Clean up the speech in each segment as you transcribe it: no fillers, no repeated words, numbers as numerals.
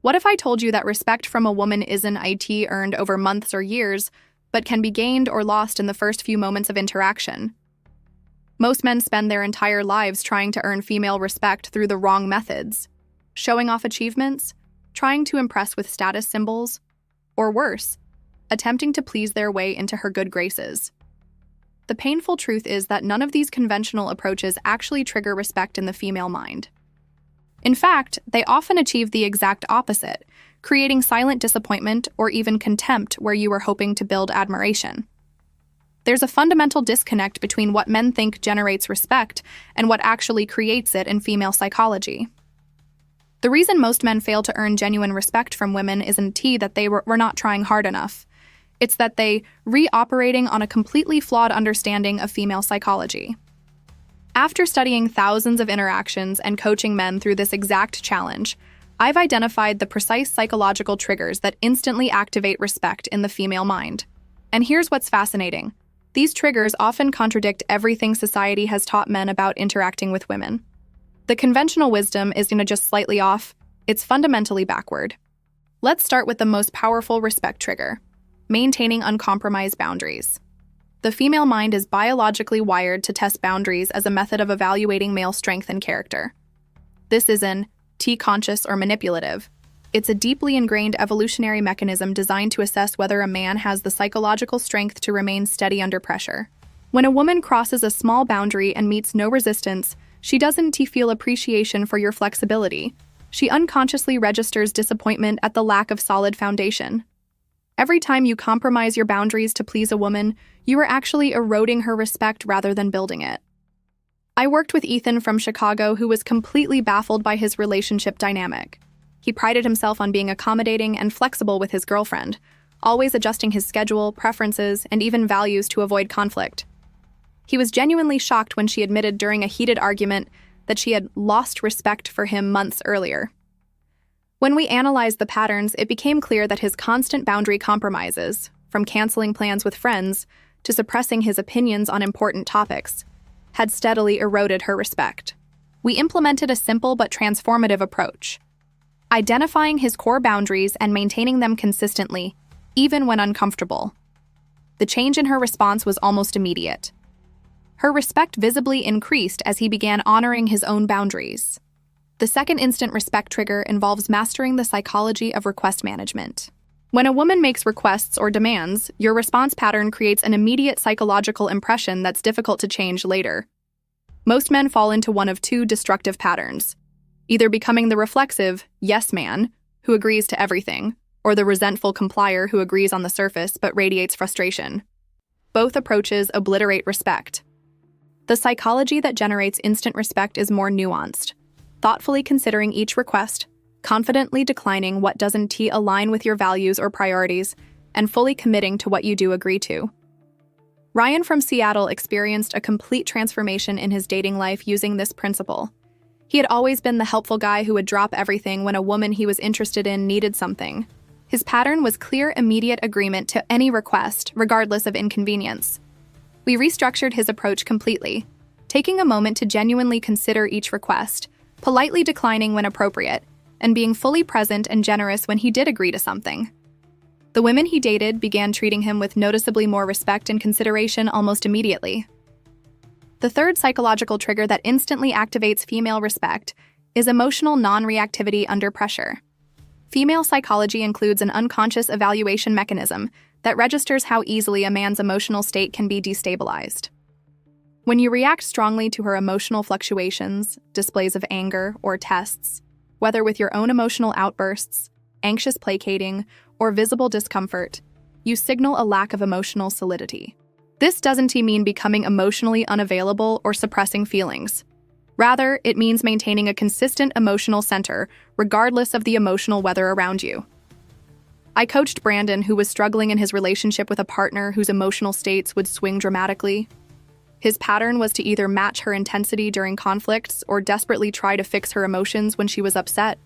What if I told you that respect from a woman isn't earned over months or years, but can be gained or lost in the first few moments of interaction? Most men spend their entire lives trying to earn female respect through the wrong methods, showing off achievements, trying to impress with status symbols, or worse, attempting to please their way into her good graces. The painful truth is that none of these conventional approaches actually trigger respect in the female mind. In fact, they often achieve the exact opposite, creating silent disappointment or even contempt where you were hoping to build admiration. There's a fundamental disconnect between what men think generates respect and what actually creates it in female psychology. The reason most men fail to earn genuine respect from women isn't that they were not trying hard enough. It's that they operating on a completely flawed understanding of female psychology. After studying thousands of interactions and coaching men through this exact challenge, I've identified the precise psychological triggers that instantly activate respect in the female mind. And here's what's fascinating. These triggers often contradict everything society has taught men about interacting with women. The conventional wisdom isn't just slightly off, it's fundamentally backward. Let's start with the most powerful respect trigger: maintaining uncompromised boundaries. The female mind is biologically wired to test boundaries as a method of evaluating male strength and character. This isn't conscious or manipulative. It's a deeply ingrained evolutionary mechanism designed to assess whether a man has the psychological strength to remain steady under pressure. When a woman crosses a small boundary and meets no resistance, she doesn't feel appreciation for your flexibility. She unconsciously registers disappointment at the lack of solid foundation. Every time you compromise your boundaries to please a woman, you are actually eroding her respect rather than building it. I worked with Ethan from Chicago, who was completely baffled by his relationship dynamic. He prided himself on being accommodating and flexible with his girlfriend, always adjusting his schedule, preferences, and even values to avoid conflict. He was genuinely shocked when she admitted during a heated argument that she had lost respect for him months earlier. When we analyzed the patterns, it became clear that his constant boundary compromises, from canceling plans with friends to suppressing his opinions on important topics, had steadily eroded her respect. We implemented a simple but transformative approach: identifying his core boundaries and maintaining them consistently, even when uncomfortable. The change in her response was almost immediate. Her respect visibly increased as he began honoring his own boundaries. The second instant respect trigger involves mastering the psychology of request management. When a woman makes requests or demands, your response pattern creates an immediate psychological impression that's difficult to change later. Most men fall into one of two destructive patterns: either becoming the reflexive yes man, who agrees to everything, or the resentful complier who agrees on the surface but radiates frustration. Both approaches obliterate respect. The psychology that generates instant respect is more nuanced, thoughtfully considering each request, confidently declining what doesn't align with your values or priorities, and fully committing to what you do agree to. Ryan from Seattle experienced a complete transformation in his dating life using this principle. He had always been the helpful guy who would drop everything when a woman he was interested in needed something. His pattern was clear, immediate agreement to any request, regardless of inconvenience. We restructured his approach completely, taking a moment to genuinely consider each request, politely declining when appropriate, and being fully present and generous when he did agree to something. The women he dated began treating him with noticeably more respect and consideration almost immediately. The third psychological trigger that instantly activates female respect is emotional non-reactivity under pressure. Female psychology includes an unconscious evaluation mechanism that registers how easily a man's emotional state can be destabilized. When you react strongly to her emotional fluctuations, displays of anger, or tests, whether with your own emotional outbursts, anxious placating, or visible discomfort, you signal a lack of emotional solidity. This doesn't mean becoming emotionally unavailable or suppressing feelings. Rather, it means maintaining a consistent emotional center, regardless of the emotional weather around you. I coached Brandon, who was struggling in his relationship with a partner whose emotional states would swing dramatically. His pattern was to either match her intensity during conflicts or desperately try to fix her emotions when she was upset.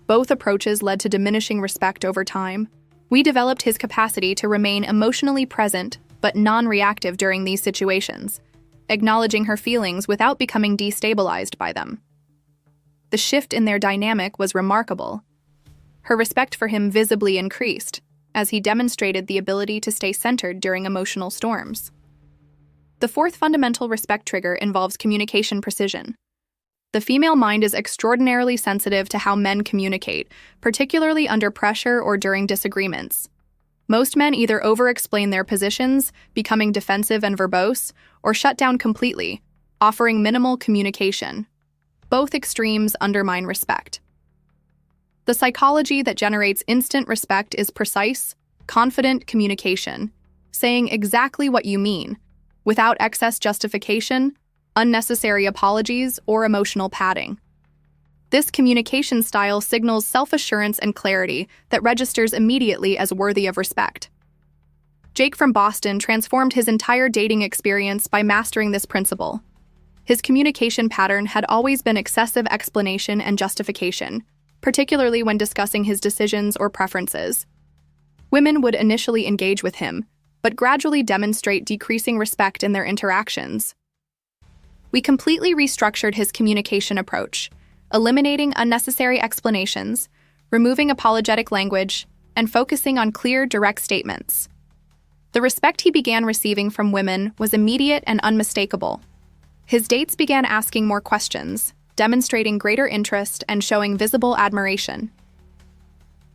Both approaches led to diminishing respect over time. We developed his capacity to remain emotionally present but non-reactive during these situations, acknowledging her feelings without becoming destabilized by them. The shift in their dynamic was remarkable. Her respect for him visibly increased, as he demonstrated the ability to stay centered during emotional storms. The fourth fundamental respect trigger involves communication precision. The female mind is extraordinarily sensitive to how men communicate, particularly under pressure or during disagreements. Most men either over-explain their positions, becoming defensive and verbose, or shut down completely, offering minimal communication. Both extremes undermine respect. The psychology that generates instant respect is precise, confident communication, saying exactly what you mean, without excess justification, unnecessary apologies, or emotional padding. This communication style signals self-assurance and clarity that registers immediately as worthy of respect. Jake from Boston transformed his entire dating experience by mastering this principle. His communication pattern had always been excessive explanation and justification, particularly when discussing his decisions or preferences. Women would initially engage with him, but gradually demonstrate decreasing respect in their interactions. We completely restructured his communication approach, eliminating unnecessary explanations, removing apologetic language, and focusing on clear, direct statements. The respect he began receiving from women was immediate and unmistakable. His dates began asking more questions, demonstrating greater interest and showing visible admiration.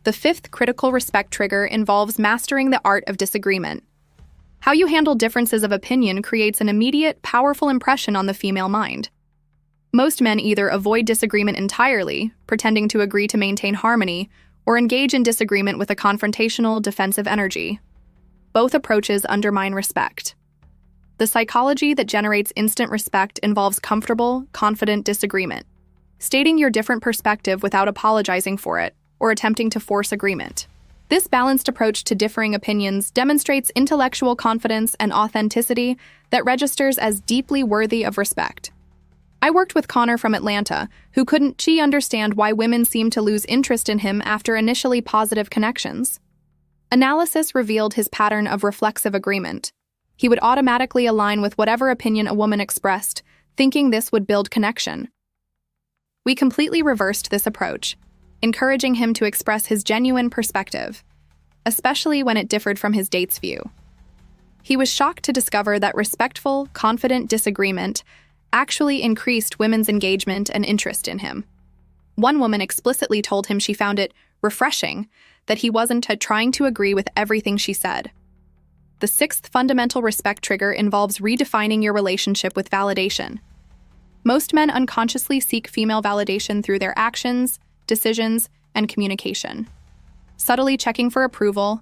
The fifth critical respect trigger involves mastering the art of disagreement. How you handle differences of opinion creates an immediate, powerful impression on the female mind. Most men either avoid disagreement entirely, pretending to agree to maintain harmony, or engage in disagreement with a confrontational, defensive energy. Both approaches undermine respect. The psychology that generates instant respect involves comfortable, confident disagreement, stating your different perspective without apologizing for it or attempting to force agreement. This balanced approach to differing opinions demonstrates intellectual confidence and authenticity that registers as deeply worthy of respect. I worked with Connor from Atlanta, who couldn't understand why women seemed to lose interest in him after initially positive connections. Analysis revealed his pattern of reflexive agreement. He would automatically align with whatever opinion a woman expressed, thinking this would build connection. We completely reversed this approach, encouraging him to express his genuine perspective, especially when it differed from his date's view. He was shocked to discover that respectful, confident disagreement actually increased women's engagement and interest in him. One woman explicitly told him she found it refreshing that he wasn't trying to agree with everything she said. The sixth fundamental respect trigger involves redefining your relationship with validation. Most men unconsciously seek female validation through their actions, decisions, and communication, subtly checking for approval,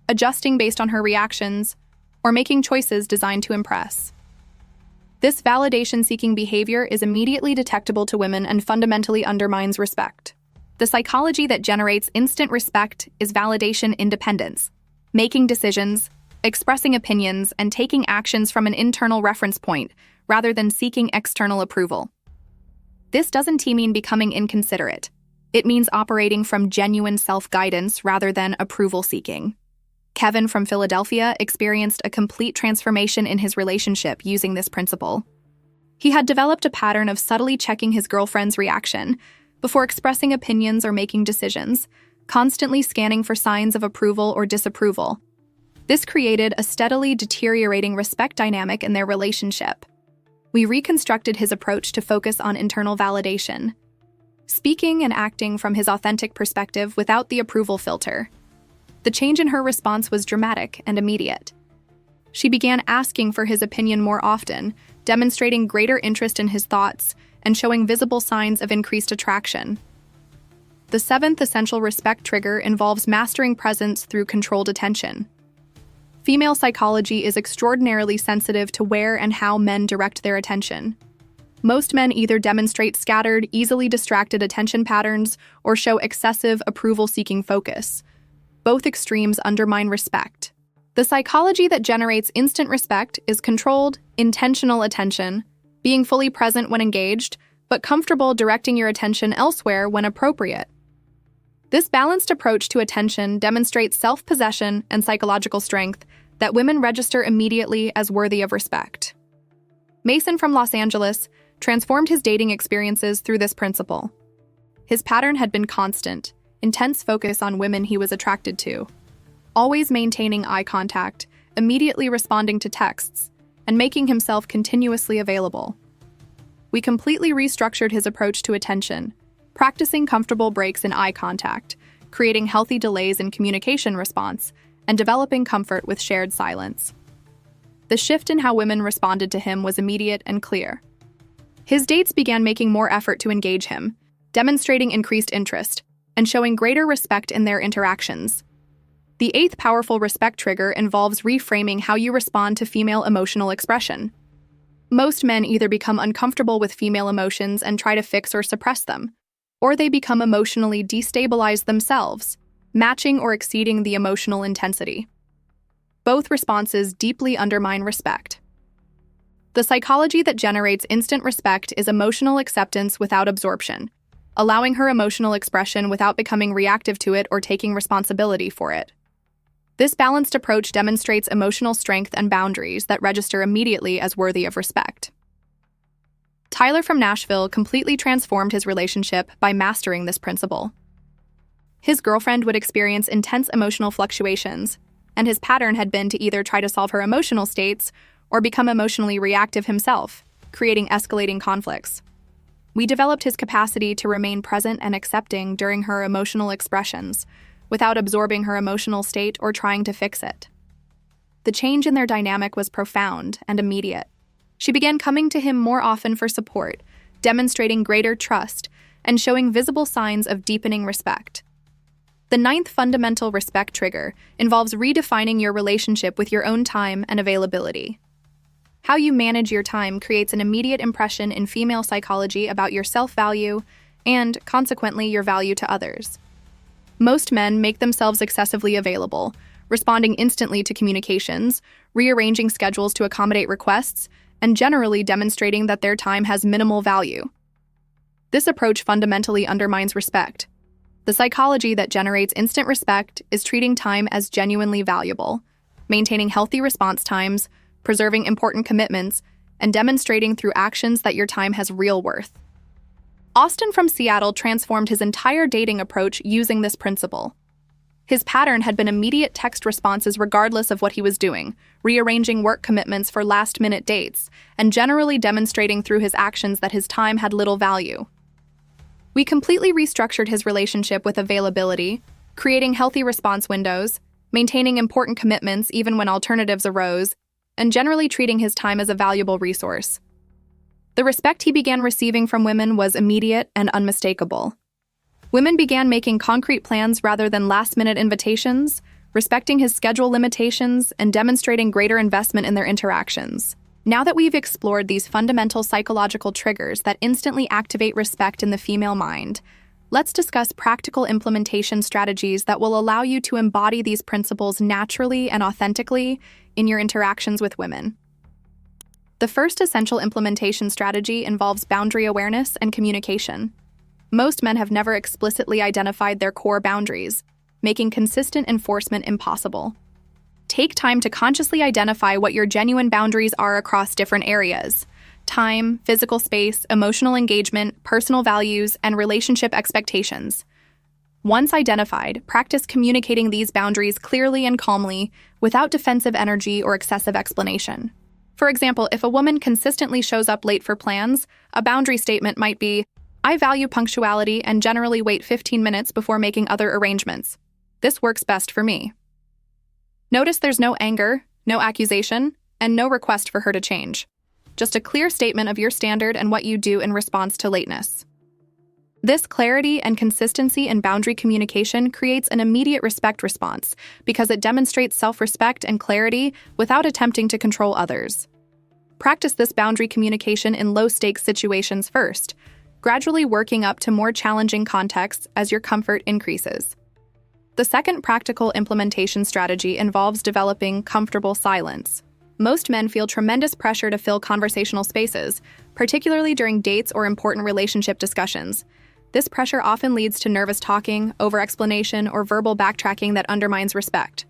adjusting based on her reactions, or making choices designed to impress. This validation-seeking behavior is immediately detectable to women and fundamentally undermines respect. The psychology that generates instant respect is validation independence, making decisions, expressing opinions, and taking actions from an internal reference point rather than seeking external approval. This doesn't mean becoming inconsiderate. It means operating from genuine self-guidance rather than approval-seeking. Kevin from Philadelphia experienced a complete transformation in his relationship using this principle. He had developed a pattern of subtly checking his girlfriend's reaction before expressing opinions or making decisions, constantly scanning for signs of approval or disapproval. This created a steadily deteriorating respect dynamic in their relationship. We reconstructed his approach to focus on internal validation, speaking and acting from his authentic perspective without the approval filter. The change in her response was dramatic and immediate. She began asking for his opinion more often, demonstrating greater interest in his thoughts and showing visible signs of increased attraction. The seventh essential respect trigger involves mastering presence through controlled attention. Female psychology is extraordinarily sensitive to where and how men direct their attention. Most men either demonstrate scattered, easily distracted attention patterns or show excessive, approval-seeking focus. Both extremes undermine respect. The psychology that generates instant respect is controlled, intentional attention, being fully present when engaged, but comfortable directing your attention elsewhere when appropriate. This balanced approach to attention demonstrates self-possession and psychological strength that women register immediately as worthy of respect. Mason from Los Angeles transformed his dating experiences through this principle. His pattern had been constant, intense focus on women he was attracted to, always maintaining eye contact, immediately responding to texts, and making himself continuously available. We completely restructured his approach to attention, practicing comfortable breaks in eye contact, creating healthy delays in communication response, and developing comfort with shared silence. The shift in how women responded to him was immediate and clear. His dates began making more effort to engage him, demonstrating increased interest, and showing greater respect in their interactions. The eighth powerful respect trigger involves reframing how you respond to female emotional expression. Most men either become uncomfortable with female emotions and try to fix or suppress them, or they become emotionally destabilized themselves, matching or exceeding the emotional intensity. Both responses deeply undermine respect. The psychology that generates instant respect is emotional acceptance without absorption, allowing her emotional expression without becoming reactive to it or taking responsibility for it. This balanced approach demonstrates emotional strength and boundaries that register immediately as worthy of respect. Tyler from Nashville completely transformed his relationship by mastering this principle. His girlfriend would experience intense emotional fluctuations, and his pattern had been to either try to solve her emotional states or become emotionally reactive himself, creating escalating conflicts. We developed his capacity to remain present and accepting during her emotional expressions, without absorbing her emotional state or trying to fix it. The change in their dynamic was profound and immediate. She began coming to him more often for support, demonstrating greater trust, and showing visible signs of deepening respect. The ninth fundamental respect trigger involves redefining your relationship with your own time and availability. How you manage your time creates an immediate impression in female psychology about your self-value and, consequently, your value to others. Most men make themselves excessively available, responding instantly to communications, rearranging schedules to accommodate requests, and generally demonstrating that their time has minimal value. This approach fundamentally undermines respect. The psychology that generates instant respect is treating time as genuinely valuable, maintaining healthy response times, preserving important commitments, and demonstrating through actions that your time has real worth. Austin from Seattle transformed his entire dating approach using this principle. His pattern had been immediate text responses regardless of what he was doing, rearranging work commitments for last-minute dates, and generally demonstrating through his actions that his time had little value. We completely restructured his relationship with availability, creating healthy response windows, maintaining important commitments even when alternatives arose, and generally treating his time as a valuable resource. The respect he began receiving from women was immediate and unmistakable. Women began making concrete plans rather than last-minute invitations, respecting his schedule limitations, and demonstrating greater investment in their interactions. Now that we've explored these fundamental psychological triggers that instantly activate respect in the female mind, let's discuss practical implementation strategies that will allow you to embody these principles naturally and authentically in your interactions with women. The first essential implementation strategy involves boundary awareness and communication. Most men have never explicitly identified their core boundaries, making consistent enforcement impossible. Take time to consciously identify what your genuine boundaries are across different areas: time, physical space, emotional engagement, personal values, and relationship expectations. Once identified, practice communicating these boundaries clearly and calmly, without defensive energy or excessive explanation. For example, if a woman consistently shows up late for plans, a boundary statement might be, "I value punctuality and generally wait 15 minutes before making other arrangements. This works best for me." Notice there's no anger, no accusation, and no request for her to change. Just a clear statement of your standard and what you do in response to lateness. This clarity and consistency in boundary communication creates an immediate respect response because it demonstrates self-respect and clarity without attempting to control others. Practice this boundary communication in low-stakes situations first, gradually working up to more challenging contexts as your comfort increases. The second practical implementation strategy involves developing comfortable silence. Most men feel tremendous pressure to fill conversational spaces, particularly during dates or important relationship discussions. This pressure often leads to nervous talking, over-explanation, or verbal backtracking that undermines respect.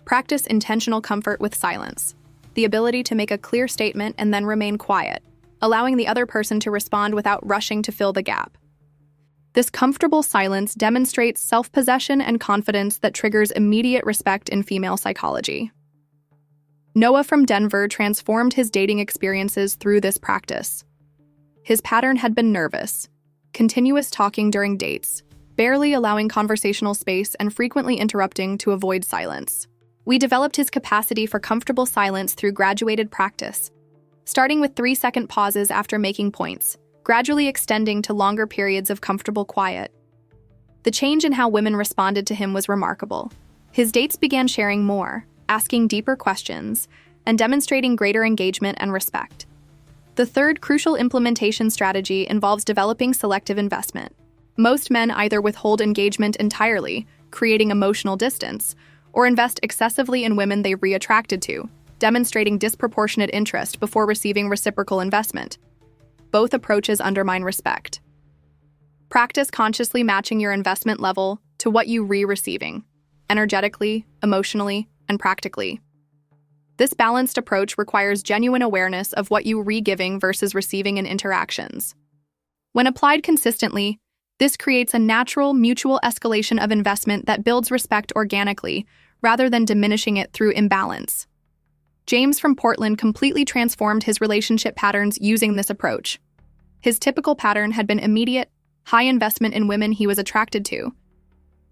Practice intentional comfort with silence, the ability to make a clear statement and then remain quiet, allowing the other person to respond without rushing to fill the gap. This comfortable silence demonstrates self-possession and confidence that triggers immediate respect in female psychology. Noah from Denver transformed his dating experiences through this practice. His pattern had been nervous, continuous talking during dates, barely allowing conversational space and frequently interrupting to avoid silence. We developed his capacity for comfortable silence through graduated practice, starting with 3-second pauses after making points, gradually extending to longer periods of comfortable quiet. The change in how women responded to him was remarkable. His dates began sharing more, asking deeper questions, and demonstrating greater engagement and respect. The third crucial implementation strategy involves developing selective investment. Most men either withhold engagement entirely, creating emotional distance, or invest excessively in women they re-attracted to, demonstrating disproportionate interest before receiving reciprocal investment. Both approaches undermine respect. Practice consciously matching your investment level to what you re-receiving, energetically, emotionally, and practically. This balanced approach requires genuine awareness of what you re-giving versus receiving in interactions. When applied consistently, this creates a natural, mutual escalation of investment that builds respect organically, rather than diminishing it through imbalance. James from Portland completely transformed his relationship patterns using this approach. His typical pattern had been immediate, high investment in women he was attracted to,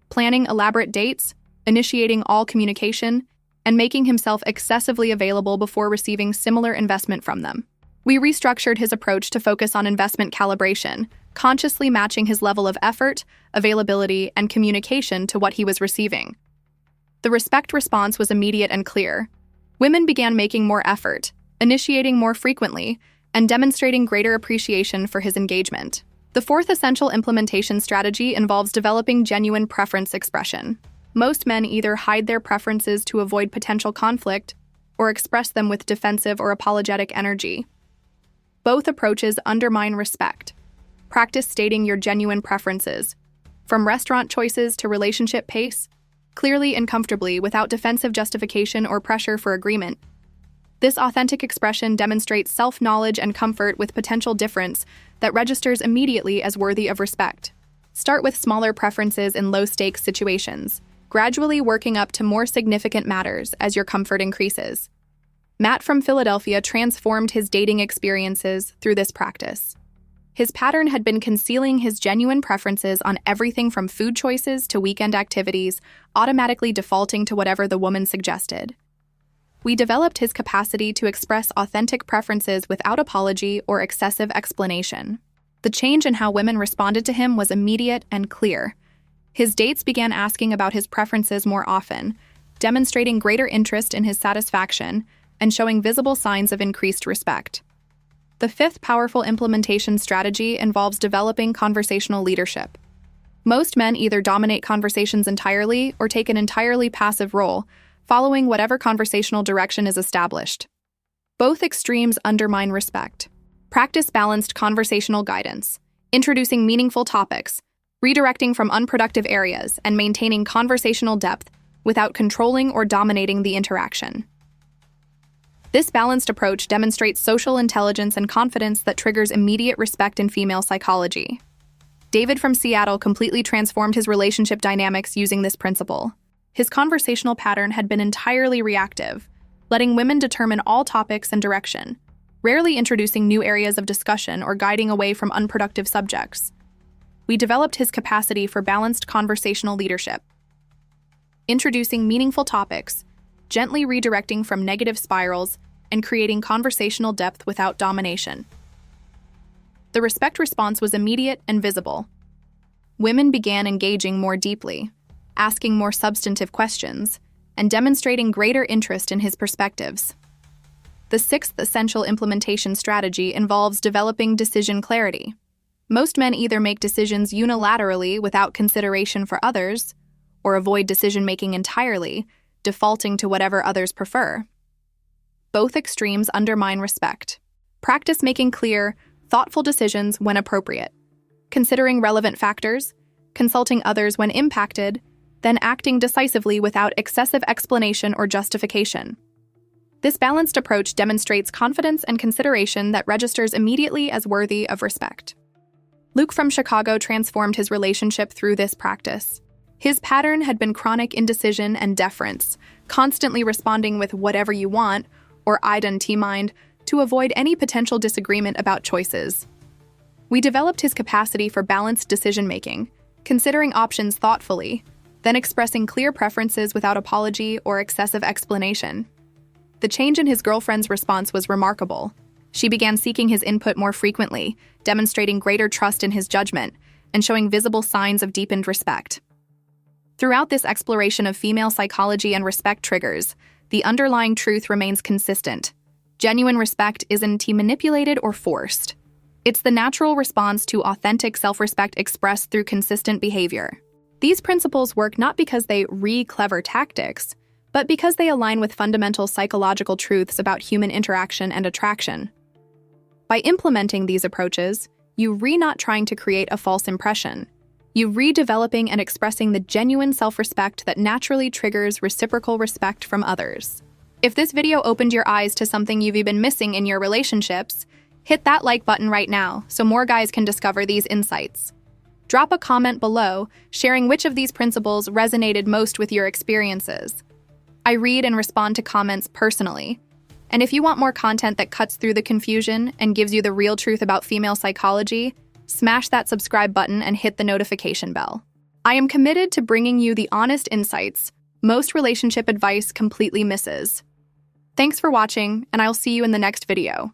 planning elaborate dates, initiating all communication, and making himself excessively available before receiving similar investment from them. We restructured his approach to focus on investment calibration, consciously matching his level of effort, availability, and communication to what he was receiving. The respect response was immediate and clear. Women began making more effort, initiating more frequently, and demonstrating greater appreciation for his engagement. The fourth essential implementation strategy involves developing genuine preference expression. Most men either hide their preferences to avoid potential conflict or express them with defensive or apologetic energy. Both approaches undermine respect. Practice stating your genuine preferences, from restaurant choices to relationship pace, clearly and comfortably without defensive justification or pressure for agreement. This authentic expression demonstrates self-knowledge and comfort with potential difference that registers immediately as worthy of respect. Start with smaller preferences in low-stakes situations, gradually working up to more significant matters as your comfort increases. Matt from Philadelphia transformed his dating experiences through this practice. His pattern had been concealing his genuine preferences on everything from food choices to weekend activities, automatically defaulting to whatever the woman suggested. We developed his capacity to express authentic preferences without apology or excessive explanation. The change in how women responded to him was immediate and clear. His dates began asking about his preferences more often, demonstrating greater interest in his satisfaction and showing visible signs of increased respect. The fifth powerful implementation strategy involves developing conversational leadership. Most men either dominate conversations entirely or take an entirely passive role, following whatever conversational direction is established. Both extremes undermine respect. Practice balanced conversational guidance, introducing meaningful topics, redirecting from unproductive areas, and maintaining conversational depth without controlling or dominating the interaction. This balanced approach demonstrates social intelligence and confidence that triggers immediate respect in female psychology. David from Seattle completely transformed his relationship dynamics using this principle. His conversational pattern had been entirely reactive, letting women determine all topics and direction, rarely introducing new areas of discussion or guiding away from unproductive subjects. We developed his capacity for balanced conversational leadership, introducing meaningful topics, gently redirecting from negative spirals, and creating conversational depth without domination. The respect response was immediate and visible. Women began engaging more deeply, asking more substantive questions, and demonstrating greater interest in his perspectives. The sixth essential implementation strategy involves developing decision clarity. Most men either make decisions unilaterally without consideration for others, or avoid decision-making entirely, defaulting to whatever others prefer. Both extremes undermine respect. Practice making clear, thoughtful decisions when appropriate, considering relevant factors, consulting others when impacted, then acting decisively without excessive explanation or justification. This balanced approach demonstrates confidence and consideration that registers immediately as worthy of respect. Luke from Chicago transformed his relationship through this practice. His pattern had been chronic indecision and deference, constantly responding with whatever you want, or I done T-mind, to avoid any potential disagreement about choices. We developed his capacity for balanced decision-making, considering options thoughtfully, then expressing clear preferences without apology or excessive explanation. The change in his girlfriend's response was remarkable. She began seeking his input more frequently, demonstrating greater trust in his judgment, and showing visible signs of deepened respect. Throughout this exploration of female psychology and respect triggers, the underlying truth remains consistent. Genuine respect isn't manipulated or forced. It's the natural response to authentic self-respect expressed through consistent behavior. These principles work not because they clever tactics, but because they align with fundamental psychological truths about human interaction and attraction. By implementing these approaches, you not trying to create a false impression. You developing and expressing the genuine self-respect that naturally triggers reciprocal respect from others. If this video opened your eyes to something you've been missing in your relationships, hit that like button right now so more guys can discover these insights. Drop a comment below, sharing which of these principles resonated most with your experiences. I read and respond to comments personally. And if you want more content that cuts through the confusion and gives you the real truth about female psychology, smash that subscribe button and hit the notification bell. I am committed to bringing you the honest insights most relationship advice completely misses. Thanks for watching, and I'll see you in the next video.